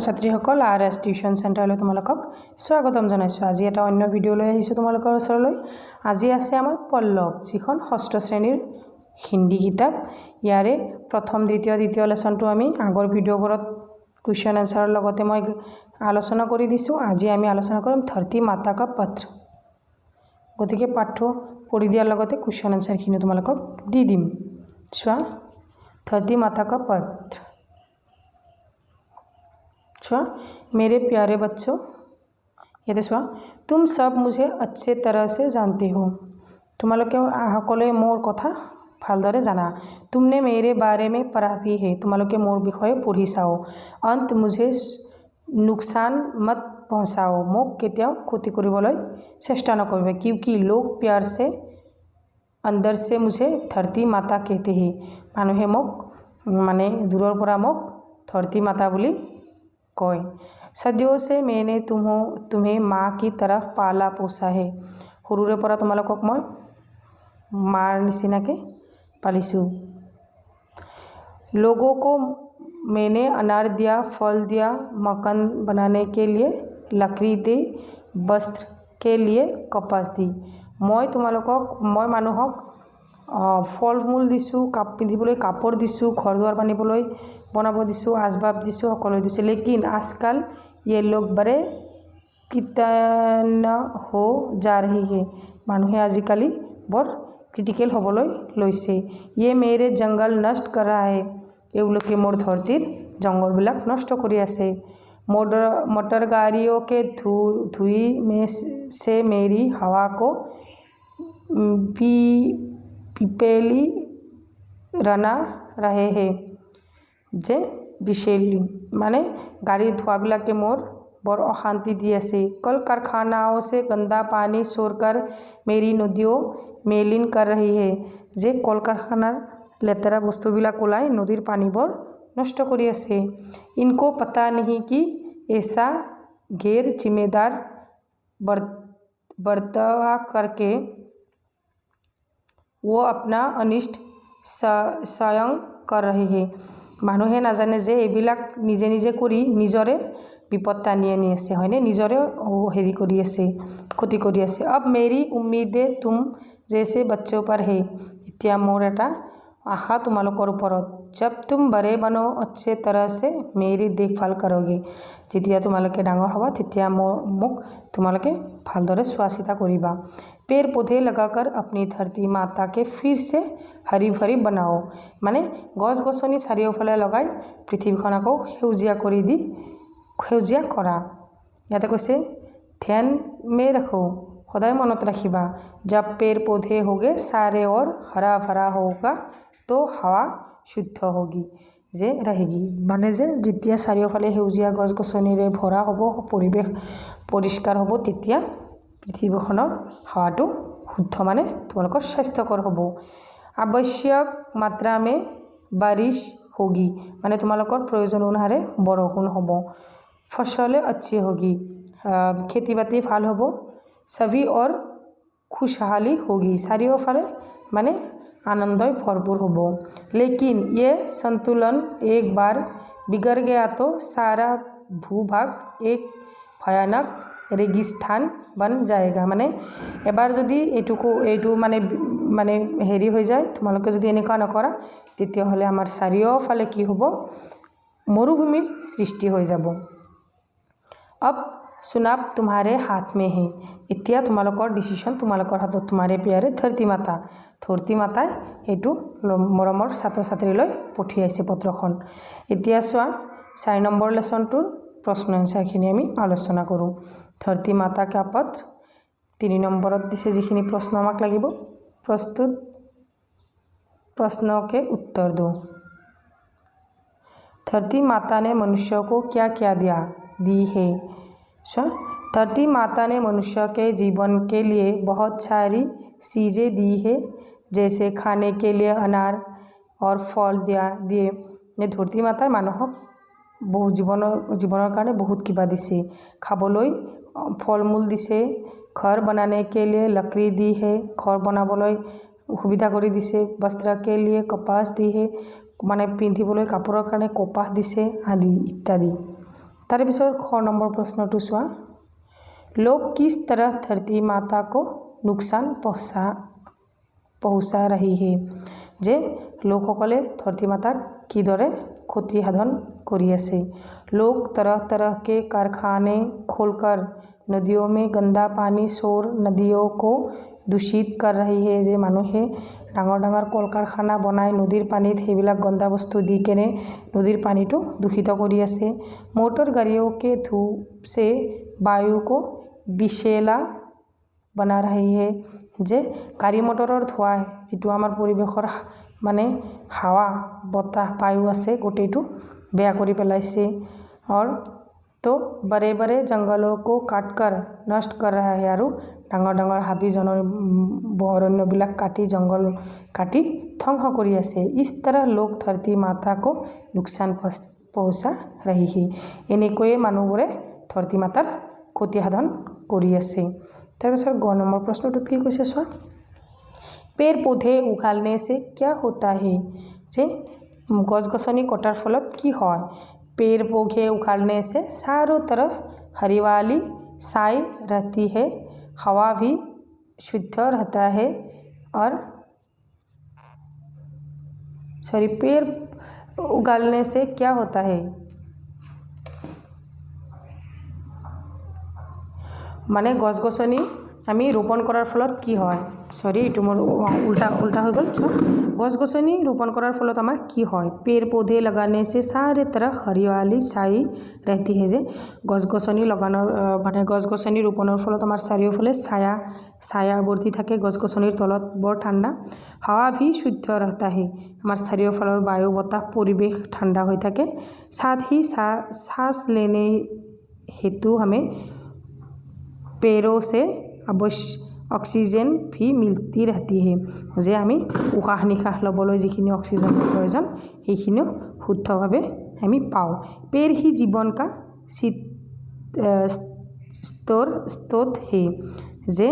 ছাত্ৰীসকল RS tuition চেণ্টাৰলৈ তোমালোকক স্বাগতম জনাইছোঁ। আজি এটা অন্য ভিডিঅ' লৈ আহিছোঁ তোমালোকৰ ওচৰলৈ। আজি আছে আমাৰ পল্লৱ, যিখন ষষ্ঠ শ্ৰেণীৰ হিন্দী কিতাপ। ইয়াৰে প্ৰথম, দ্বিতীয় লেচনটো আমি আগৰ ভিডিঅ'বোৰত কুৱেশ্যন এনচাৰৰ লগতে মই আলোচনা কৰি দিছোঁ। আজি আমি আলোচনা কৰিম ধৰতী মাতা কা পত্ৰ। গতিকে পাঠ্য পঢ়ি দিয়াৰ লগতে কুৱেশ্যন এনচাৰখিনি তোমালোকক দি দিম। চোৱা, धरती माता का पत्र। छुआ, मेरे प्यारे बच्चों, ये छुआ, तुम सब मुझे अच्छे तरह से जानते हो। तुम्हालोके सकलोए मोर कथा भालदरे जाना। तुमने मेरे बारे में पढ़ा भी है। तुम्हालोके मोर विषय पढ़ी चाओ। अंत मुझे नुकसान मत पहुँचाओ। मोक केतियाओ क्षति करिबोलै चेष्टा नकरिबा, क्योंकि लोग प्यार से अंदर से मुझे धरती माता कहते हैं। मानुहे मोक माने दूरर परा मोक धरती माता बुली कय। सदियों से मैंने तुम्हें माँ की तरफ पाला पोसा है। सरुरे परा तुम्हालोকক मैं मार निचिनाके पालिछु। लोगों को मैंने अनार दिया, फल दिया, मकान बनाने के लिए लकड़ी दी, वस्त्र के लिए कपास दी। मैं तुम्हालोকক मैं मानुहक फल मूल दिছোঁ, पिंधिবলৈ কাপোৰ दिছোঁ, घर दुआर बांधिবলৈ बनाब दिছোঁ, आसबाब दिছোঁ, সকলো दिছোঁ। लेकिन आजकल ये लोग बड़े कृतज्ञ हो जा रही है। मानुहे आजिकाली बर क्रिटिकल हবলৈ লৈছে। ये मेरे जंगल नष्ट कर रहा है। एवलोके मोर धरतीर जंगलबिलाक नष्ट কৰি আছে। मोटर गाड़ियों के धुएं में से मेरी हवा को पिपेली राना रहे हैं जे विशेली, माने गाड़ी धुआबिलाके मोर बर अशांति दी आसे। कल कारखानाओं से गंदा पानी छोड़कर मेरी नदियों मेलिन कर रही है। जे कल कारखानार लेतेरा बस्तुबिलाक ओलाई नदीर पानी बर नष्ट करी आसे। इनको पता नहीं कि ऐसा गैर जिम्मेदार बर्ताव करके वो अपना अनिष्ट स्वयं कर रही है। मानुहे नाजाने जे एबिलाक निजे निजे करी निजरे विपद टानी आनी आसे, हयने निजरे हेरी करी आसे, क्षति करी आसे। अब मेरी उम्मीदें तुम जैसे बच्चों पर है। इत्या मोर एटा आशा तुम्हालोकर ऊपरत। जब तुम बड़े बनो अच्छे तरह से मेरी देखभाल करोगे। जेतिया तुम्हालोके डांगर हबा तेतिया मोक तुम्हालोके भालदरे चोवा चिता करिबा। पेड़ पौधे लगाकर अपनी धरती माता के फिर से हरी भरी बनाओ। माने गछ गछनी चारिওফালে लगाई पृथ्वीखन आको सेउजिया करि दी सेउजिया करा। याते कैसे ध्यान में रखो, सदाय मनत राखिबा। जब पेड़ पौधे होगे सारे और हरा भरा होगा तो हवा शुद्ध होगी जे रहेगी। माने जे जेतिया चारिওফালে सेउजिया गछ गछनिरे भरा हब, परिवेश परिष्कार हब, तेतिया पृथ्वीखনৰ हावाटो शुद्ध माने तुम्हालोकर स्वास्थ्यकर हब। आवश्यक मात्रा में बारिश होगी, माने तुम्हालोकर प्रयोजन अनुसारे बरषुण हब। फसलें अच्छी होगी, खेती बाती ভাল हब। सभी और खुशहाली होगी, चारिওফালে माने आनंदय भरपूर हब। लेकिन ये संतुलन एक बार बिगड़ गया तो सारा भूभाग एक भयानक रेगिस्तान बन जाएगा। माने एबार जदि एटू माने माने हेरी हो जाए, तुम्हालोके जदि एनेका नकरा तेतियाहले आमार चारिওফালে कि हब, मरुभूमिर सृष्टि हो जाब। अब चुनाव तुम्हारे हाथ में है। इत्या तुम्हालोकर डिसिशन तुम्हालोकर हाथत। तुम्हारे प्यारे धरती माता, धरती माताय एटू मरমৰ ছাত্ৰ ছাত্ৰীলৈ পঠিয়াইছে পত্ৰখন। এতিয়া চোৱা 4 নম্বৰ লেচনটোৰ प्रश्न एन्सारखिनि आमी आलोचना करूँ। धरती माता का पत्र 3 नम्बरत दिसे जिखिनि प्रश्न आमाक लागिब, प्रस्तुत प्रश्नों के उत्तर दो। धरती माता ने मनुष्य को क्या क्या दी है। धरती माता ने मनुष्य के जीवन के लिए बहुत सारी चीज़ें दी है, जैसे खाने के लिए अनार और फल दिए। धरती माताय मानुहक बहु जीवनर कारण बहुत किबा दिसे। खाबलै फल मूल दिसे, घर बनाने के लिए लकड़ी दी है, घर बनाबलै सुविधा करि दिसे। वस्त्र के लिए कपास दी है, माने पिंधिबलै कापोरर कारण कपास दिसे आदि इत्यादि। तार पिछर ख नम्बर प्रश्न तो चुआ लोग किस तरह धरती माता को नुकसान पहुँचा रही है जे लोकসকলে धरती माता किदरे क्षति साधन करी आछे। लोग तरह तरह के कारखाने खोलकर नदियों में गंदा पानी छोड़ नदियों को दूषित कर रही है। जे मानुहे डाঙर डाঙर कल कारखाना बनाई नदीर पानीत সেইবিলাক गंदा बस्तु दी केने नदीर पानी तो दूषित करी आछे। मोटर गाड़ियों के धूप से वायु को विषैला बना रही है। जे गाड़ी मटरर धुआई जी आमार परिवेशर माने हावा बताह वायु आछे गोटेइटो बेया करि पेलाइछे। और तो बड़े बड़े जंगलों को काटकर नष्ट कर रहा है और डाঙर डाঙर हाबी अरण्यबिलाक काटी जंगल काटी ध्वंस करि आछे। इस तरह लोग धरती माता को नुकसान पहुँचा रही है। एनेकैये मानुहबोरे धरती मातार क्षति साधन करि आछे। तार पिछर ग नम्बर प्रश्नटोत कि কৈছে चोৱা पेड़ पौधे उगालने से क्या होता है जे गछ गछनी कटार फलत कि হয়। पेड़ पौधे उखाड़ने से चारों तरफ हरियाली छाई रहती है, हवा भी शुद्ध रहता है और पेड़ उगालने से क्या होता है माने गछ गछनी आमी रोपण करार फलत कि হয় सरी एटु मोर उल्टा हो गल। गछ गछनी रोपण करार फलत आमार कि হয় पेड़ पौधे लगाने से सारे तरफ हरियाली छाई रहती है। जे गछ गछनी लगानोर माने गछ गछनी रोपणर फलत आमार चारियोफाले छाया बर्ती थाके गछ गछनिर तलत बर ठंडा हावा भी शुद्ध रहता है। आमार चारियोफालर वायु बताह परिवेश ठंडा हो थाके साथ ही सांस लेने हेतु हमें पेड़ों से अवश्य ऑक्सीजन भी मिलती रहती है। जे आमी उशाह निशाह लबोलै जिखिनि ऑक्सीजन प्रयोजन हेइखिनिও शुद्धभावे आमी पाओ। पेड़ ही जीवन का स्रोत है। जे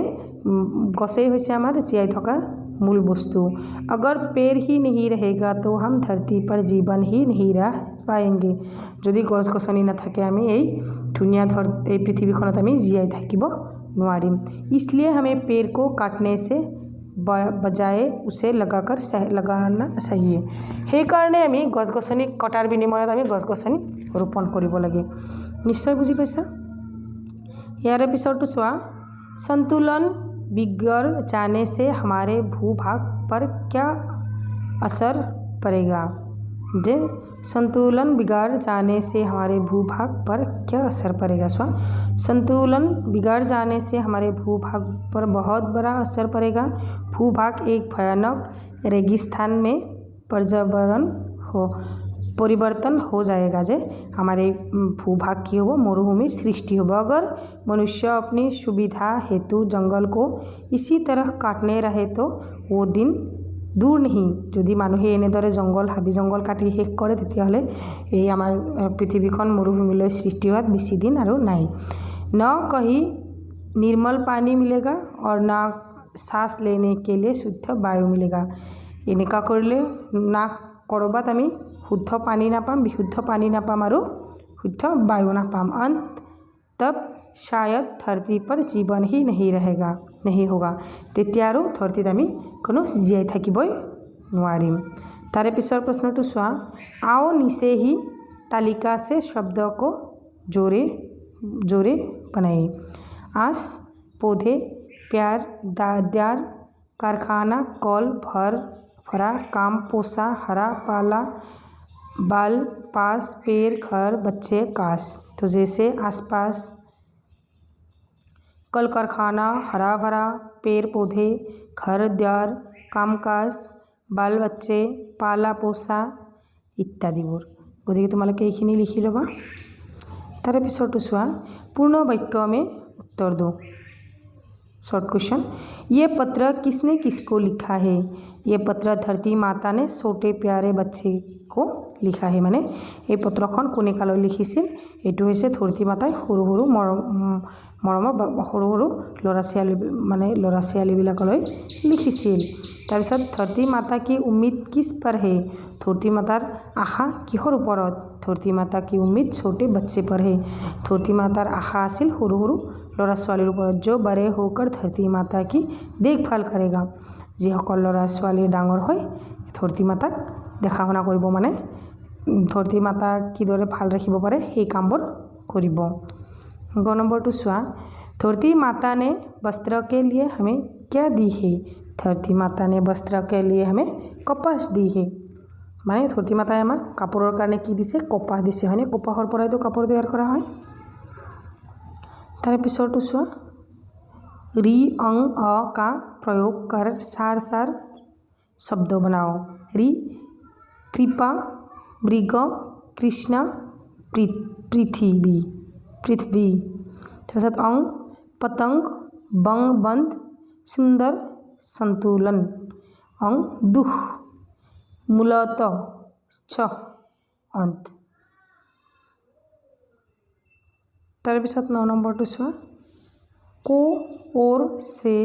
गछेই হৈছে आमार जीयाই थकार मूल वस्तु। अगर पेड़ ही नहीं रहेगा तो हम धरती पर जीवन ही नहीं रह पाएंगे। यदि गछ गछनी नाथाके आमी এই धुनिया এই पृथ्वीखনত आमी जीयाई থাকিব নোৱাৰিম। इसलिए हमें पेड़ को काटने से बजाय उसे लगाना चाहिए। সেইকাৰণে আমি গছ গছনি কটাৰ বিনিময়ত আমি গছ গছনি ৰোপণ কৰিব লাগে। নিশ্চয় বুজি পাইছা। ইয়াৰে পিছৰটো চোৱা संतुलन बिगड़ जाने से हमारे भूभाग पर क्या असर पड़ेगा। जे संतुलन बिगड़ जाने से हमारे भूभाग पर क्या असर पड़ेगा। संतुलन बिगड़ जाने से हमारे भूभाग पर बहुत बड़ा असर पड़ेगा। भूभाग एक भयानक रेगिस्तान में परिवर्तन हो जाएगा। जे हमारे भूभाग की हो मरुभूमि सृष्टि हो। अगर मनुष्य अपनी सुविधा हेतु जंगल को इसी तरह काटने रहे तो वो दिन दूर नहीं। यदि मानुहे এনেদৰে जंगल हाबी जंगल काटि शेष करे तेतियाह'ले এই আমাৰ पृथ्वीखन मरुभूमिলৈ सृष्टि होवात बेছি दिन আৰু নাই। न कहीं निर्मल पानी मिलेगा और ना सांस लेने के लिए शुद्ध वायु मिलेगा। এনেকা কৰিলে ना কৰবাত আমি शुद्ध पानी नापाम विशुद्ध पानी नापाम और शुद्ध वायु नापाम। अंत तब शायद धरती पर जीवन ही नहीं होगा। तेतिया और धरतीत आमी कोनो जीयाई থাকিবই নোৱাৰিম। तारे पिछर प्रश्नटो चोৱা आओ नीचे ही तालिका से शब्द को जोड़े बनाए। आस पौधे प्यार दार कारखाना कल भरा काम पोसा हरा पाला बाल पास पेड़ घर बच्चे काश। तो जैसे आसपास कल कारखाना हरा भरा पेड़ पौधे घर द्वार कामकाज बाल बच्चे पाला पोसा इत्यादिबोर। गतिके तुम्हारे এইখিনি लिखि लबा। तारे पिछरটো चोৱা पूर्ण वाक्य में उत्तर दो। शॉर्ट क्वेश्चन, ये पत्र किसने किसको लिखा है? ये पत्र धरती माता ने छोटे प्यारे बच्चे को लिखा है। माने এই পত্ৰখন কোনে কালৈ লিখিছিল? এইটো হৈছে ধৰতী মাতাই সৰু সৰু মৰমৰ সৰু সৰু ল'ৰা ছোৱালীবিলাকলৈ লিখিছিল। তাৰপিছত ধৰতী মাতা কি উম্मीद किस पर है? ধৰতী মাতাৰ আশা কিহৰ ওপৰত? ধৰতী মাতা কি उम्मीद छोटे बच्चे पर है। ধৰতী মাতাৰ আশা আছিল সৰু সৰু ল'ৰা ছোৱালীৰ ওপৰত। जो बड़े होकर धरती माता की देखभाल करेगा, যিসকল ল'ৰা ছোৱালী ডাঙৰ হৈ ধৰতী মাতাক দেখা শুনা কৰিব, মানে ধৰতী মাতাক কিদৰে ভাল ৰাখিব পাৰে সেই কামবোৰ কৰিব। গ নম্বৰটো চোৱা, धरती माता ने वस्त्र के लिए हमें क्या दी है? धरती माता ने वस्त्र के लिए हमें कपास दी है। মানে ধৰতী মাতাই আমাক কাপোৰৰ কাৰণে কি দিছে? কপাহ দিছে, হয়নে? কপাহৰ পৰাইতো কাপোৰ তৈয়াৰ কৰা হয়। তাৰে পিছৰটো চোৱা, री अंग अ का प्रयोग कर सार सार शब्द बनाओ। री कृपा, मृग, कृष्ण, पृथ्वी। তাৰপিছত अंग पतंग, बंग बंद, सुंदर, संतुलन। अंग दुख, मूलतः, छ अंत। तार पिছত 9 নম্বৰটো চোৱা, को और से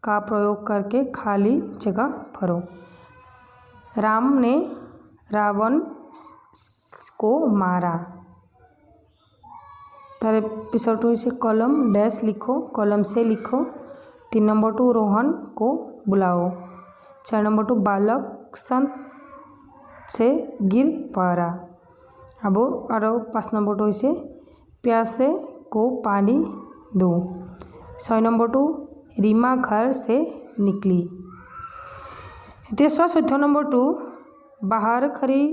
का प्रयोग करके खाली जगह भरो। राम ने रावण को मारा। तार पिछटो इसे कलम डैश लिखो, कलम से लिखो। 3 नंबर टू रोहन को बुलाओ। 4 नंबर टू बालक संत से गिर पड़ा। अब और 5 नंबर टू इसे प्यासे को पानी दो। 6 नंबर टू रीमा घर से निकली। 14 नंबर टू बारह खरी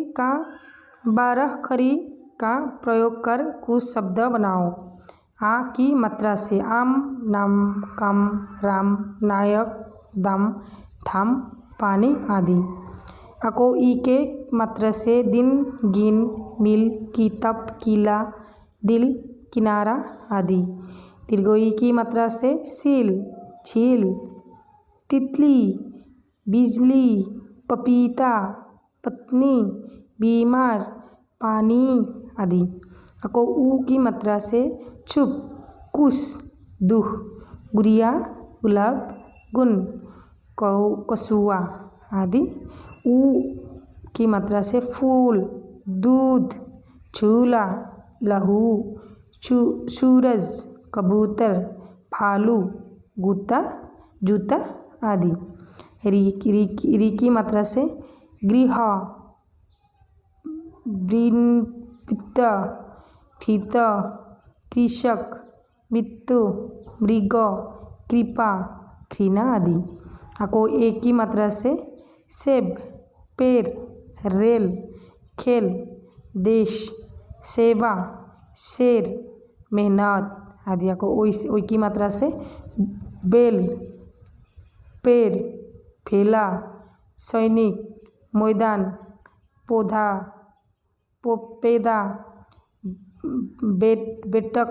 का प्रयोग कर कुछ शब्द बनाओ। आ की मात्रा से आम, नाम, काम, राम, नायक, दम, धाम, पानी आदि। अको ई के मात्रा से दिन, गिन, मिल, किताब, किला, दिल, किनारा आदि। दीर्घ ई की मात्रा से सील, झील, तितली, बिजली, पपीता, पत्नी, बीमार, पानी आदि। अको ऊ की मात्रा से चुप, कुश, दुख, गुड़िया, गुलाब, गुण, कछुआ आदि। ऊ की मात्रा से फूल, दूध, झूला, लहू, सूरज, कबूतर, भालू, जूता आदि। री की मात्रा से गृह, वित्त, हित, कृषक, मृत्यु, मृग, कृपा, घृणा आदि। अको एक की मात्रा से सेब, पेड़, रेल, खेल, देश, सेवा, शेर, मेहनत आदि। अको ओ की मात्रा से बेल, पेड़, भेला, सैनिक, मैदान, पौधा, पेदा, बेटक,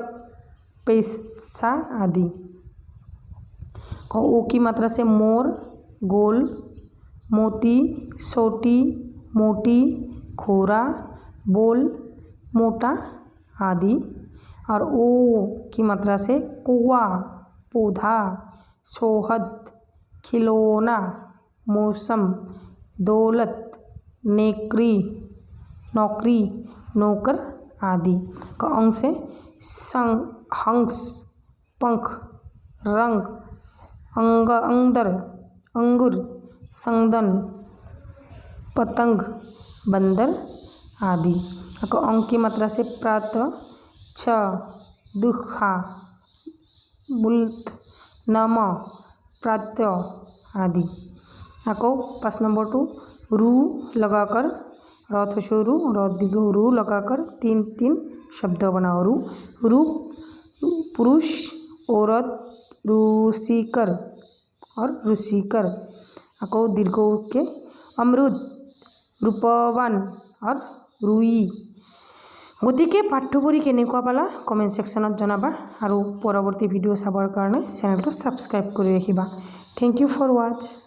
पैसा आदि। ओ की मात्रा से मोर, गोल, मोती, छोटी, मोटी, खोरा, बोल, मोटा आदि। और ओ की मात्रा से कौवा, पौधा, सोहद, खिलौना, मौसम, दौलत, नौकरी, नौकर आदि। का अंग से हंस, पंख, रंग, अंदर, अंगूर, संदन, पतंग, बंदर आदि। अंग की मात्रा से प्रात, छ, दुखा, बुल्त, नम, प्रात आदि। 5 नंबर टू रू लगाकर, रू लगाकर 3 शब्द बनाओ। रू पुरुष, औरत, ऋषिकर और ऋषिकर। दीर्घ के अमृत, रूपवान और रुई। গতিকে পাঠটো পঢ়ি কেনেকুৱা পালা কমেণ্ট ছেকশ্যনত জনাবা আৰু পৰৱৰ্তী ভিডিঅ' চাবৰ কাৰণে চেনেলটো ছাবস্ক্ৰাইব কৰি ৰাখিবা। Thank you for watch.